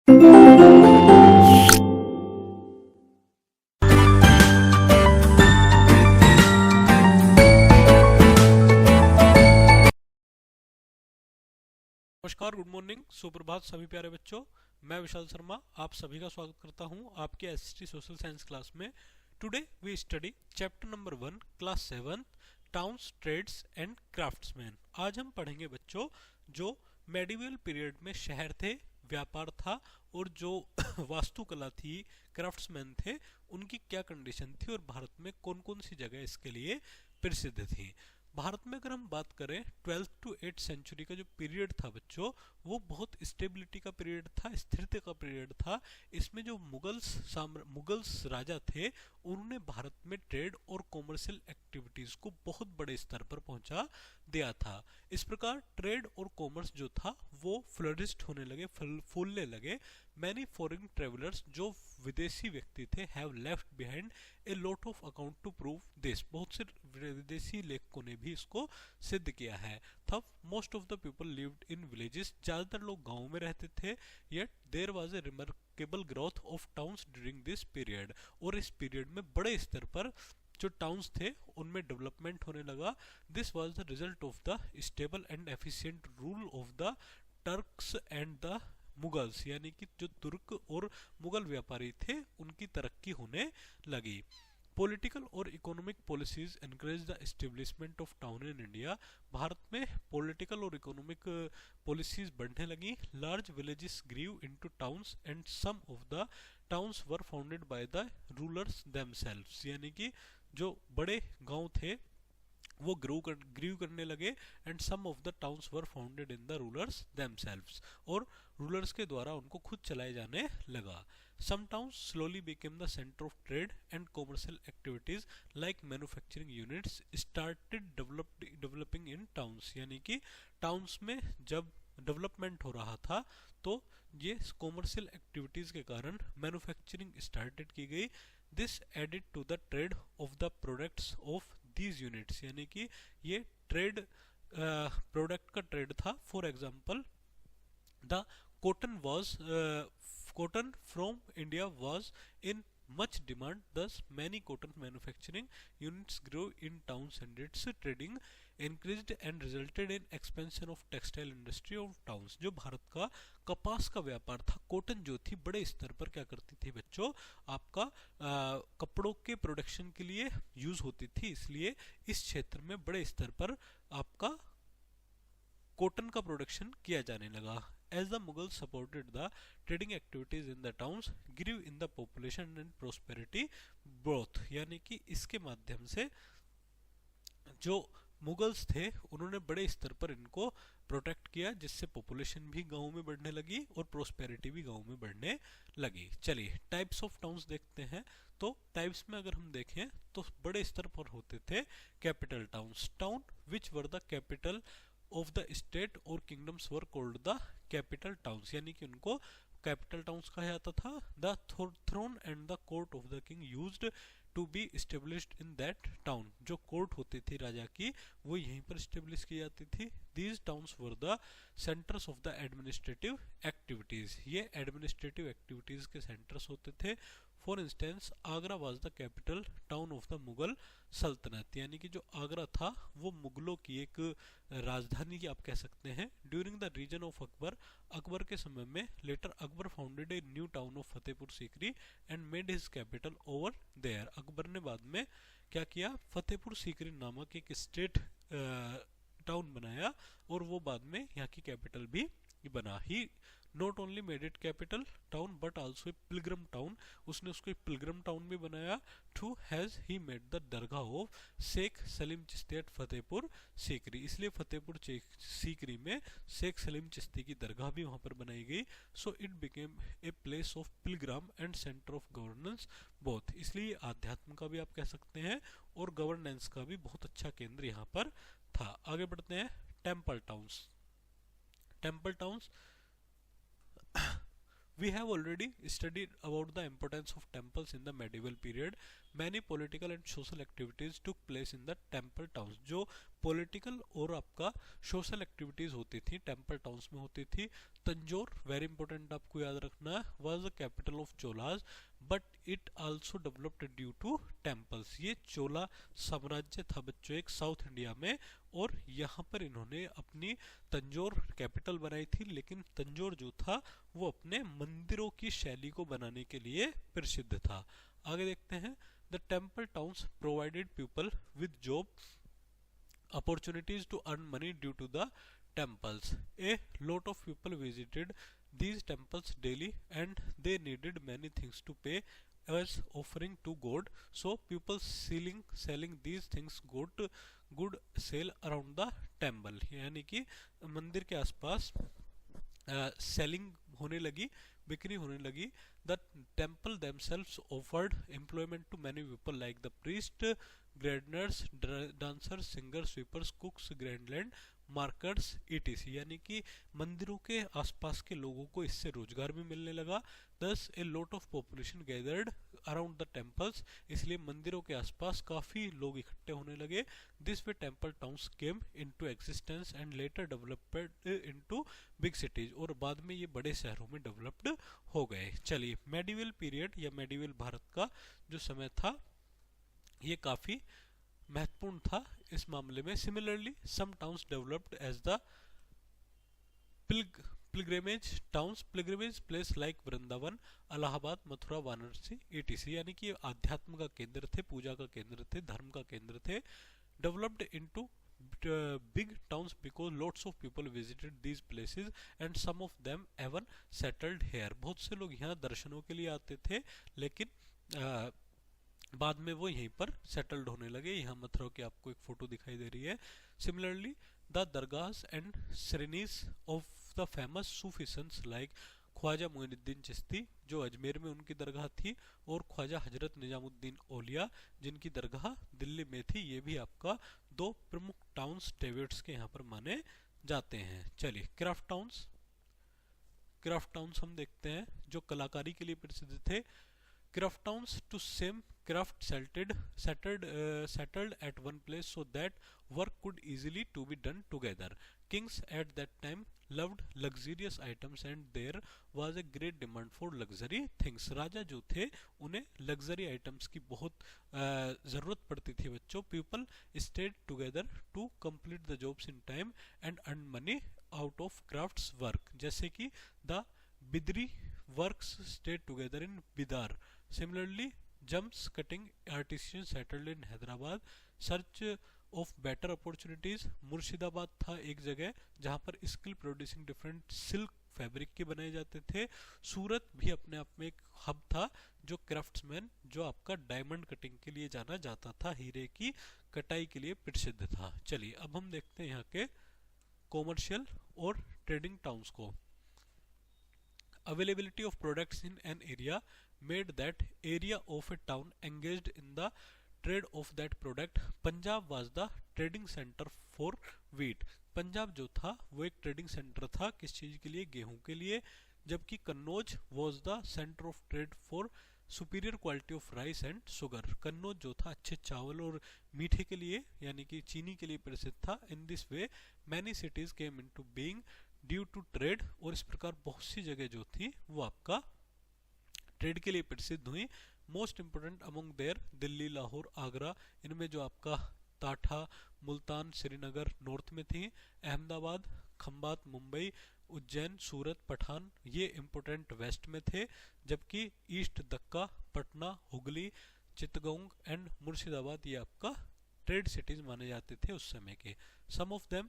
नमस्कार, good morning, सुप्रभात सभी प्यारे बच्चों। मैं विशाल शर्मा आप सभी का स्वागत करता हूं आपके एसटी सोशल साइंस क्लास में। Today we study chapter number 1 class 7 towns trades and craftsmen. आज हम पढ़ेंगे बच्चों जो मेडिवल पीरियड में शहर थे, व्यापार था और जो वास्तुकला थी, क्राफ्ट्समैन थे, उनकी क्या कंडीशन थी और भारत में कौन कौन सी जगह इसके लिए प्रसिद्ध थी। भारत में अगर हम बात करें 12th to 8th सेंचुरी का जो पीरियड था बच्चों, वो बहुत स्टेबिलिटी का पीरियड था, स्थिरता का पीरियड था। इसमें जो मुगल्स राजा थे, उन्होंने भारत में ट्रेड और कॉमर्शियल एक्टिविटीज को बहुत बड़े स्तर पर पहुंचा दिया था। इस प्रकार ट्रेड और कॉमर्स जो था वो फ्लरिश्ड होने लगे, फूलने लगे। मैनी फॉरेन ट्रेवलर्स जो विदेशी व्यक्ति थे have left behind a lot of account to prove this. बहुत से विदेशी लेखकों ने भी इसको सिद्ध किया है। तब most of the people lived in villages, ज्यादातर लोग गांवों में रहते थे। Yet there was a remarkable growth of towns during this period. और इस पीरियड में बड़े स्तर पर जो टाउन्स थे उनमें डेवलपमेंट होने लगा। This was the result of the stable and efficient rule of the Turks and the Mughals, यानी कि जो तुर्क और मुगल व्यापारी थे उनकी तरक्की होने लगी। पॉलिटिकल और economic policies encourage the establishment of town in India. Bharat में पॉलिटिकल और इकोनॉमिक पॉलिसीज बढ़ने लगी। Large villages grew into towns and some of the towns were founded by the rulers themselves, यानी कि जो बड़े गांव थे वो ग्रीव करने लगे। And some of the towns were founded in the rulers themselves, और रूलर्स के द्वारा उनको खुद चलाए जाने लगा। Some towns slowly became the center of trade and commercial activities like manufacturing units started developing in towns, यानी कि टाउन्स में जब डेवलपमेंट हो रहा था तो ये कॉमर्शियल एक्टिविटीज के कारण मैन्युफैक्चरिंग स्टार्टेड की गई। This added to the trade of the products of these units, यानी कि ये ट्रेड प्रोडक्ट का ट्रेड था। For example the cotton from India was in much demand, thus many cotton manufacturing units grew in towns and its trading increased and resulted in expansion of textile industry of towns। जो भारत का कपास का व्यापार था, cotton जो थी बड़े स्तर पर क्या करती थी बच्चों, आपका कपड़ों के प्रोडक्शन के लिए यूज होती थी, इसलिए इस क्षेत्र में बड़े स्तर पर आपका कॉटन का प्रोडक्शन किया जाने लगा। As the Mughals supported the trading activities in the towns, grew in the population and prosperity both, यानी कि इसके माध्यम से जो मुगल्स थे उन्होंने बड़े स्तर पर इनको प्रोटेक्ट किया, जिससे पॉपुलेशन भी गांव में बढ़ने लगी और प्रोस्पेरिटी भी गांव में बढ़ने लगी। चलिए टाइप्स ऑफ टाउन्स देखते हैं। तो टाइप्स में अगर हम देखें तो बड़े स्तर पर होते थे capital towns, town which were the capital of the state और kingdoms were called the capital towns, यानी कि उनको कैपिटल टाउन्स कहा जाता था। The throne and the court of the king used to be established in that town, जो court होती थी राजा की वो यहीं पर एस्टेब्लिश की जाती थी। These towns were the centres of the administrative activities, ये एडमिनिस्ट्रेटिव एक्टिविटीज के सेंटर्स होते थे। For instance Agra was the capital town of the Mughal सल्तनत, यानी कि जो आगरा था वो मुगलों की एक राजधानी की आप कह सकते हैं। During the region of Akbar, Akbar के समय में later Akbar founded a new town of Fatehpur Sikri and made his capital over there. Akbar ने बाद में क्या किया, फतेहपुर सीकरी नामक एक स्टेट टाउन बनाया और वो बाद में यहाँ की कैपिटल भी बना। He not only made it capital town but also a pilgrim town, उसने उसको एक पिलग्रम टाउन भी बनाया। Too has he made the dargah of Sheikh Salim Chishti at Fatehpur Sikri, इसलिए फतेहपुर सीकरी में शेख सलीम चिश्ती की दरगाह भी वहां पर बनाई गई। So it became a place of pilgrim and centre of governance both, इसलिए आध्यात्म का भी आप कह सकते हैं और गवर्नेंस का भी बहुत अच्छा केंद्र यहाँ पर था। आगे बढ़ते हैं temple towns. Temple towns We have already studied about the importance of temples in the medieval period. Many political and social activities took place in the temple towns. जो political और आपका social activities होती थी temple towns में होती थी. Tanjore, very important आपको याद रखना है, was the capital of Cholas, but it also developed due to temples. ये चोला साम्राज्य था बच्चों एक साउथ इंडिया में, और यहाँ पर इन्होंने अपनी तंजौर कैपिटल बनाई थी, लेकिन तंजौर जो था वो अपने मंदिरों की शैली को बनाने के लिए प्रसिद्ध था. आगे देखते हैं. The temple towns provided people with job opportunities to earn money due to the temples. A lot of people visited these temples daily and they needed many things to pay as offering to God. So people selling these things got good sale around the temple. यानी कि मंदिर के आसपास selling होने लगी, बिक्री होने लगी. The temple themselves offered employment to many people like the priest, gardeners, dancers, singers, sweepers, cooks, grandland markers etc. यानी कि मंदिरों के आसपास के लोगों को इससे रोजगार भी मिलने लगा. Thus a lot of population gathered around the temples. इसलिए मंदिरों के आसपास काफी लोग इकट्ठे होने लगे. This way temple towns came into existence and later developed into big cities. और बाद में ये बड़े शहरों में डेवलप्ड हो गए. चलिए, मेडिवल पीरियड या मेडिवल भारत का जो समय था ये काफी महत्वपूर्ण था इस मामले में. Similarly some towns developed as the pilgrimage towns, pilgrimage place like Vrindavan, Allahabad, Mathura, Varanasi etc. यानी कि आध्यात्म का केंद्र थे, पूजा का केंद्र थे, धर्म का केंद्र थे. Developed into big towns because lots of people visited these places and some of them even settled here. बहुत से लोग यहाँ दर्शनों के लिए आते थे, लेकिन बाद में वो यहीं पर सेटल्ड होने लगे. यहाँ मथुरा की आपको एक फोटो दिखाई दे रही है. Similarly the dargahs and shrines of the famous Sufi saints like Khwaja Moinuddin Chishti, जो अजमेर में उनकी दरगाह थी, और ख्वाजा हजरत निजामुद्दीन औलिया जिनकी दरगाह दिल्ली में थी, ये भी आपका दो प्रमुख टाउन्स डेविड्स के यहाँ पर माने जाते हैं. चलिए, क्राफ्ट टाउन्स. क्राफ्ट टाउन्स हम देखते हैं जो कलाकारी के लिए प्रसिद्ध थे. Craft towns to same craft settled at one place so that work could easily to be done together. Kings at that time loved luxurious items and there was a great demand for luxury things. राजा जो थे उन्हें luxury items की बहुत ज़रूरत पड़ती थी बच्चों. People stayed together to complete the jobs in time and earn money out of crafts work. जैसे कि the Bidri works stayed together in Bidar. Similarly, jumps cutting artisans settled in Hyderabad. Search of better opportunities. Murshidabad था एक जगह जहाँ पर skill producing different silk fabric के बनाए जाते थे. सूरत भी अपने आप में एक हब था जो क्राफ्ट्समैन, जो आपका डायमंड कटिंग के लिए जाना जाता था, हीरे की कटाई के लिए प्रसिद्ध था. चलिए, अब हम देखते हैं यहाँ के कॉमर्शियल और ट्रेडिंग टाउन्स को. Availability of products in an area made that area of a town engaged in the trade of that product. Punjab was the trading center for wheat. Punjab जो था वो एक ट्रेडिंग सेंटर था किस चीज़ के लिए? गेहूं के लिए. जबकि Kannauj was the center of trade for superior quality of rice and sugar. Kannauj जो था अच्छे चावल और मीठे के लिए यानी कि चीनी के लिए प्रसिद्ध था. In this way many cities came into being due to trade. और इस प्रकार बहुत सी जगह जो थी वो आपका ट्रेड के लिए प्रसिद्ध हुई. Most important among there Delhi, Lahore, Agra. इनमें जो आपका टाटा, मुल्तान, श्रीनगर नॉर्थ में थी. अहमदाबाद, खंबात, मुंबई, उज्जैन, सूरत, पठान ये इंपोर्टेंट वेस्ट में थे. जबकि ईस्ट दक्का, पटना, हुगली, चित्तगोंग एंड मुर्शिदाबाद ये आपका ट्रेड सिटीज माने जाते थे उस समय के. Some of them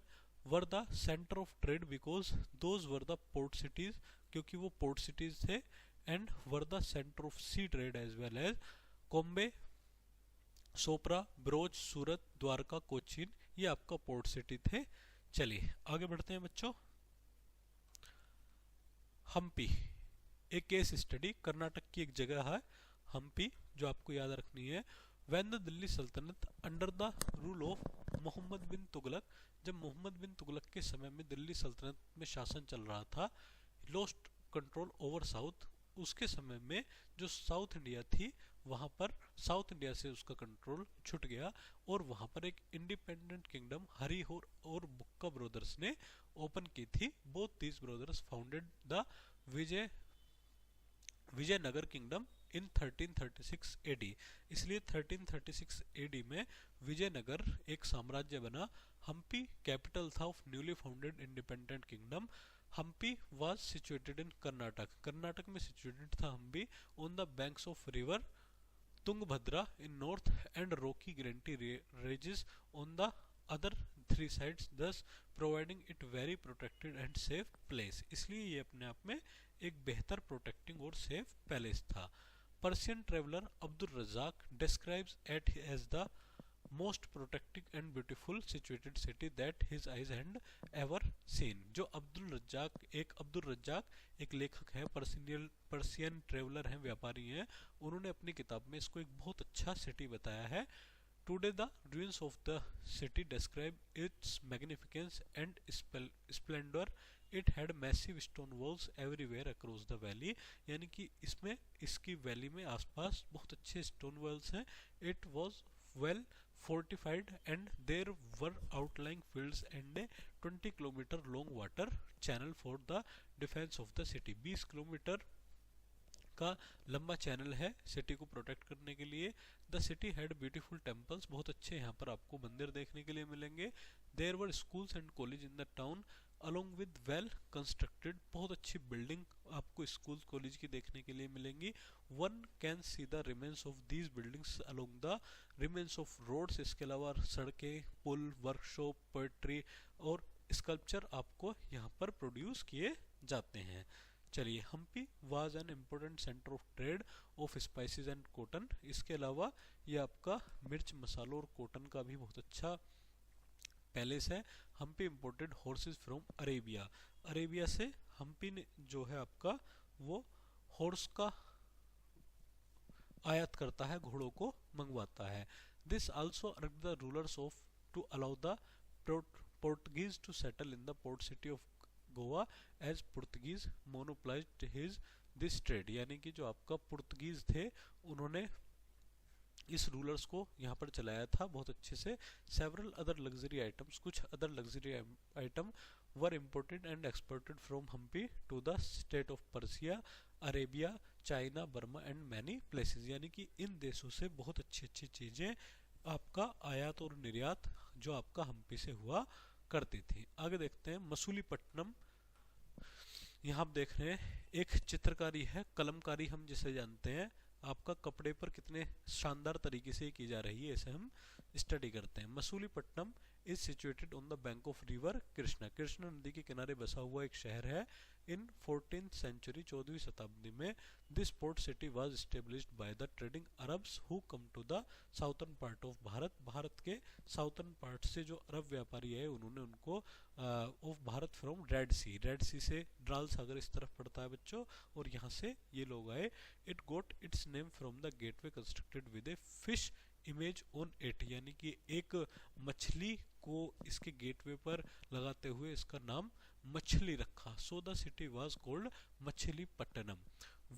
were the center of trade because those were the port cities, क्योंकि वो port cities थे. and were the center of sea trade as well as Bombay, Sopara, Broach, Surat, Dwarka, Cochin ये आपका पोर्ट सिटी थे. चलिए आगे बढ़ते हैं बच्चों. हम्पी एक केस स्टडी, कर्नाटक की एक जगह है हम्पी जो आपको याद रखनी है. When the Delhi Sultanate under the rule of Mohammad bin Tughlaq, जब मोहम्मद बिन तुगलक के समय में दिल्ली सल्तनत में शासन चल रहा था, lost कंट्रोल ओवर साउथ, उसके समय में जो साउथ इंडिया थी वहां पर साउथ इंडिया से उसका कंट्रोल छूट गया और वहां पर एक इंडिपेंडेंट किंगडम हरिहर और बुक्का ब्रदर्स ने ओपन की थी। Both these brothers founded the Vijay Vijayanagar kingdom in 1336 AD. इसलिए 1336 एडी में विजयनगर एक साम्राज्य बना। हम्पी कैपिटल था of newly founded independent kingdom. Hampi was situated in Karnataka, Karnataka में सिचुएटेड था Hampi, on the banks of river Tungabhadra in north and rocky granite ridges on the other three sides, thus providing it very protected and safe place। इसलिए ये अपने आप में एक बेहतर protecting और सेफ पैलेस था। Persian traveller Abdul Razzaq describes it as the most protected and beautiful situated city that his eyes had ever seen। जो अब्दुल रज्जाक एक लेखक है, पर्शियन ट्रेवलर हैं, व्यापारी हैं, उन्होंने अपनी किताब में इसको एक बहुत अच्छा सिटी बताया है। Today the ruins of the city describe its magnificence and splendor। It had massive stone walls everywhere across the valley। यानी कि इसमें इसकी वैली में आसपास बहुत अच्छे स्टोन वॉल्स हैं। It was well fortified and there were outlying fields and a 20 kilometer long water channel for the defense of the city। 20 kilometre का लंबा चैनल है सिटी को प्रोटेक्ट करने के लिए। The city had beautiful temples, बहुत अच्छे यहाँ पर आपको मंदिर देखने के लिए मिलेंगे। There were schools and college in the town along with well constructed, बहुत अच्छी बिल्डिंग आपको स्कूल कॉलेज की देखने के लिए मिलेंगी। One can see the remains of these buildings along the remains of roads. इसके अलावा सड़कें, पुल, वर्कशॉप, पोएट्री और स्कल्पचर आपको यहाँ पर प्रोड्यूस किए जाते हैं। चलिए, Hampi was an important centre of trade of spices and cotton. इसके अलावा ये आपका मिर्च, मसालों और कॉटन का भी बहुत अच्छा पैलेस है। Hampi imported horses from Arabia, Arabia से हम्पी ने जो है आपका वो हॉर्स का आयात करता है, घोड़ों को मंगवाता है। This also urge the rulers of to allow the Portuguese to settle in the port city of Goa as Portuguese monopolised his this trade. यानी कि जो आपका पुर्तगीज थे उन्होंने इस रूलर्स को यहाँ पर चलाया था बहुत अच्छे से। सेवरल अदर लग्जरी आइटम्स, कुछ other luxury item were imported and exported from Hampi to the state of Persia, Arabia, China, Burma and many places. यानी कि इन देशों से बहुत अच्छी अच्छी चीजें आपका आयात और निर्यात जो आपका हम्पी से हुआ करती थी। आगे देखते हैं मसूलीपट्टनम। यहाँ आप देख रहे हैं एक चित्रकारी है, कलमकारी हम जिसे जानते हैं, आपका कपड़े पर कितने शानदार तरीके से की जा रही है, इसे हम स्टडी करते हैं। Masulipatnam is situated on the bank of river Krishna, Krishna नदी के किनारे बसा हुआ एक शहर है। इन 14th सेंचुरी, 14वीं शताब्दी में this port city was established by the trading Arabs who came to the southern part of Bharat. Bharat के साउथर्न पार्ट से जो अरब व्यापारी है उन्होंने उनको of Bharat from Red Sea, Red Sea से डाल सागर इस तरफ पड़ता है बच्चों, और यहाँ से ये लोग आए। It got its name from the gateway constructed with a fish image on it. यानी कि एक मछली को इसके गेटवे पर लगाते हुए इसका नाम मछली रखा। So the city was called Machilipatnam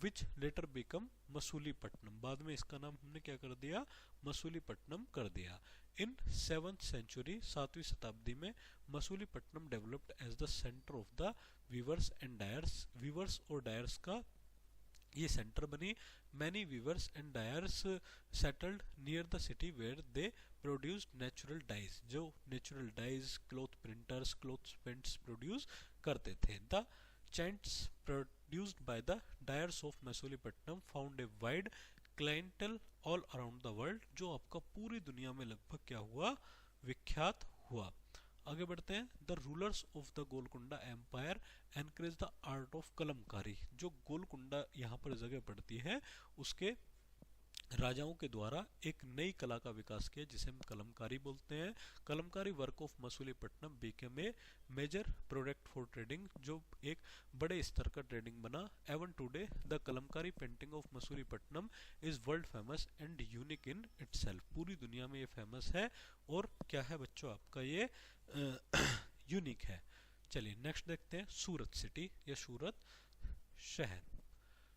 which letter become Masulipatnam. बाद में इसका नाम हमने क्या कर दिया, मसूलीपट्टनम कर दिया। इन 7th सेंचुरी, 7वीं शताब्दी में Masulipatnam developed as the centre of the weavers and dyers. Weavers और डायर्स का ये सेंटर बनी। Many weavers and dyers settled near the city where they produced natural dyes. जो natural dyes, cloth printers, cloth paints produce करते थे। The chintz produced by the dyers of Masulipatnam found a wide clientele all around the world. जो आपका पूरी दुनिया में लगभग क्या हुआ, विख्यात हुआ। आगे बढ़ते हैं। The rulers of the Golconda empire encourage the art of kalamkari. जो गोलकुंडा यहाँ पर जगह पड़ती है उसके राजाओं के द्वारा एक नई कला का विकास किया जिसे हम कलमकारी बोलते हैं। Kalamkari work of Masulipatnam became a major product for trading. जो एक बड़े स्तर का ट्रेडिंग बना। Even today the kalamkari painting of Masulipatnam is world famous and unique in itself. पूरी दुनिया में ये फेमस है और क्या है बच्चों आपका ये यूनिक है। चलिए नेक्स्ट देखते हैं सूरत सिटी या सूरत शहर।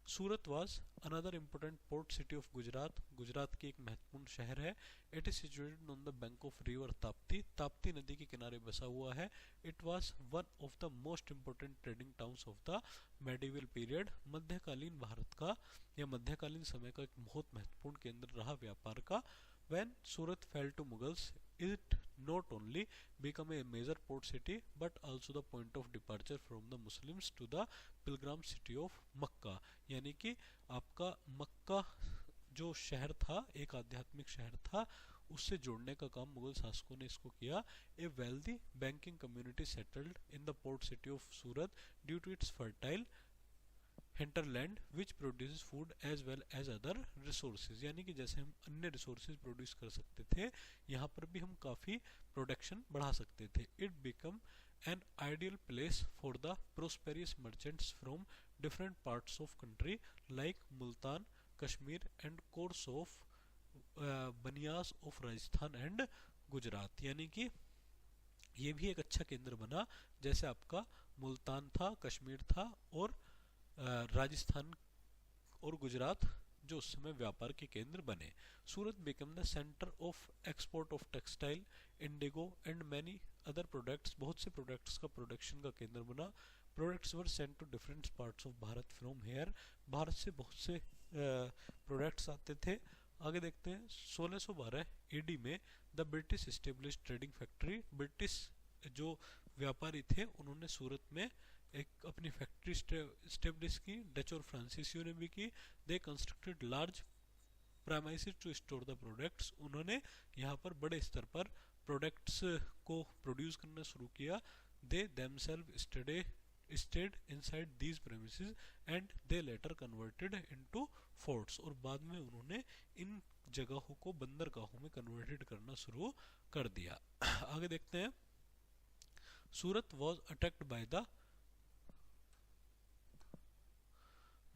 सूरत was another important port city of Gujarat. Gujarat की एक महत्वपूर्ण शहर है। It is situated on the bank of river Tapti. Tapti नदी के किनारे बसा हुआ है। It was one of the most important trading towns of the medieval period। मध्यकालीन भारत का या मध्यकालीन समय का एक बहुत महत्वपूर्ण केंद्र रहा व्यापार का। When Surat fell to Mughals, it not only became a major port city but also the point of departure from the Muslims to the pilgrim city of Makkah। यानी कि आपका मक्का जो शहर था, एक आध्यात्मिक शहर था, उससे जोड़ने का काम मुगल शासकों ने इसको किया। A wealthy banking community settled in the port city of Surat due to its fertile hinterland which produces food as well as other resources। यानी कि जैसे हम अन्य रिसोर्सेज प्रोड्यूस कर सकते थे, यहाँ पर भी हम काफ़ी प्रोडक्शन बढ़ा सकते थे। It become an ideal place for the prosperous merchants from different parts of country like Multan, Kashmir and course of Banias of Rajasthan and Gujarat. यानी कि ये भी एक अच्छा केंद्र बना, जैसे आपका मुल्तान था, कश्मीर था और राजस्थान और गुजरात जो उस समय व्यापार के केंद्र बने। Surat became the centre of export of textile, indigo and many other products. बहुत से प्रोडक्ट्स का प्रोडक्शन का केंद्र बना। Products were sent to different parts of Bharat from here. Bharat से बहुत से प्रोडक्ट्स आते थे। आगे देखते हैं 1612 एडी में the British establish trading factory. British जो व्यापारी थे उन्होंने सूरत में एक अपनी फैक्ट्री स्टेब्लिश की। डच और फ्रांसीसियों ने भी की। They constructed large premises to store the products. उन्होंने यहाँ पर बड़े स्तर पर प्रोडक्ट्स को प्रोड्यूस करना शुरू किया। They themselves stayed inside these premises and they later converted into forts. और बाद में उन्होंने इन जगहों को बंदरगाहों में कन्वर्टेड करना शुरू कर दिया। आगे देखते हैं Surat was attacked by the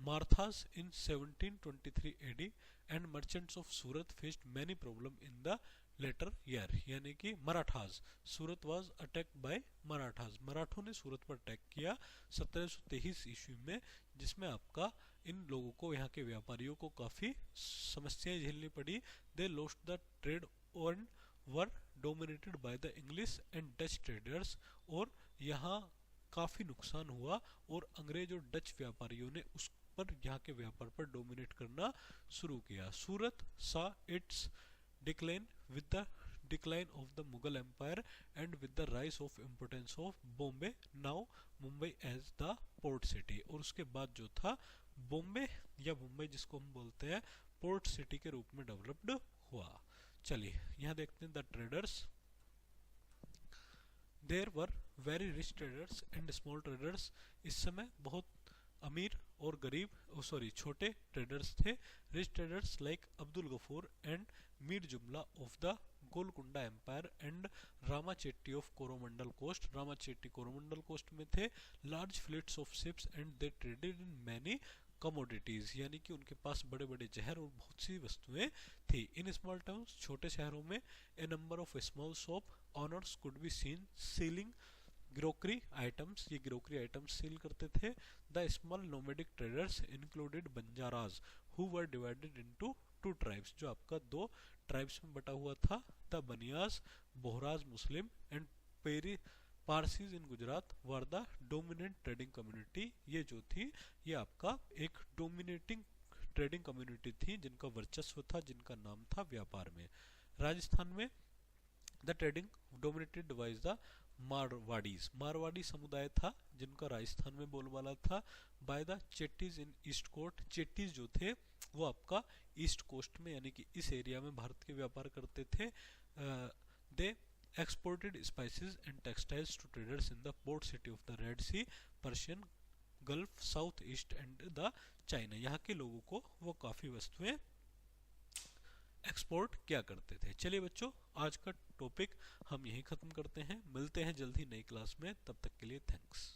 Marthas in 1723 AD and merchants of Surat faced many problems in the later year। यानी कि मराठास, सूरत was attacked by मराठास। मराठों ने सूरत पर अटैक किया 1723 ईस्वी में, जिसमें आपका इन लोगों को, यहाँ के व्यापारियों को काफ़ी समस्याएं झेलनी पड़ी। दे lost the trade and were dominated by the English and Dutch traders। और यहाँ काफ़ी नुकसान हुआ और अंग्रेज और डच व्यापारियों ने उस पर यहाँ के व्यापार पर डोमिनेट करना शुरू किया। Surat saw its decline with the decline of the Mughal empire and with the rise of importance of Bombay, now Mumbai as the port city. और उसके बाद जो था बॉम्बे या मुंबई जिसको हम बोलते हैं पोर्ट सिटी के रूप में डेवलप्ड हुआ। चलिए यहाँ देखते हैं the traders. There were very rich traders and small traders. इस समय बहुत अमीर और गरीब छोटे ट्रेडर्स थे। Rich traders like Abdul Ghafur and Mir Jumla of the Golconda empire and Rama Chetty of Coromandel coast. Rama Chetty Coromandel coast में थे। Large fleets of ships and they traded in many commodities. यानी कि उनके पास बड़े बड़े जहर और बहुत सी वस्तुएं थी। इन स्मॉल टाउन्स, छोटे शहरों में, a number of small shop owners could be seen selling grocery items. ये ग्रोकरी आइटम्स सेल करते थे। The small nomadic traders included Banjaras who were divided into two tribes. जो आपका दो ट्राइब्स में बटा हुआ था। The Banias, Bohras Muslim and पेरी Parsis in Gujarat were the dominant trading community. ये जो थी ये आपका एक डोमिनेटिंग ट्रेडिंग कम्युनिटी थी जिनका वर्चस्व था, जिनका नाम था व्यापार में। राजस्थान में the trading dominated by the Marwaris. Marwari समुदाय था जिनका राजस्थान में बोलबाला था। By the Chettis in east coast. Chettis जो थे वो आपका ईस्ट कोस्ट में यानी कि इस एरिया में भारत के व्यापार करते थे। दे exported spices and textiles to traders in the port city of the Red Sea, Persian Gulf, South East and the China। यहाँ के लोगों को वो काफ़ी वस्तुएं एक्सपोर्ट किया करते थे। चलिए बच्चों, आज का टॉपिक हम यहीं ख़त्म करते हैं। मिलते हैं जल्द ही नई क्लास में, तब तक के लिए थैंक्स।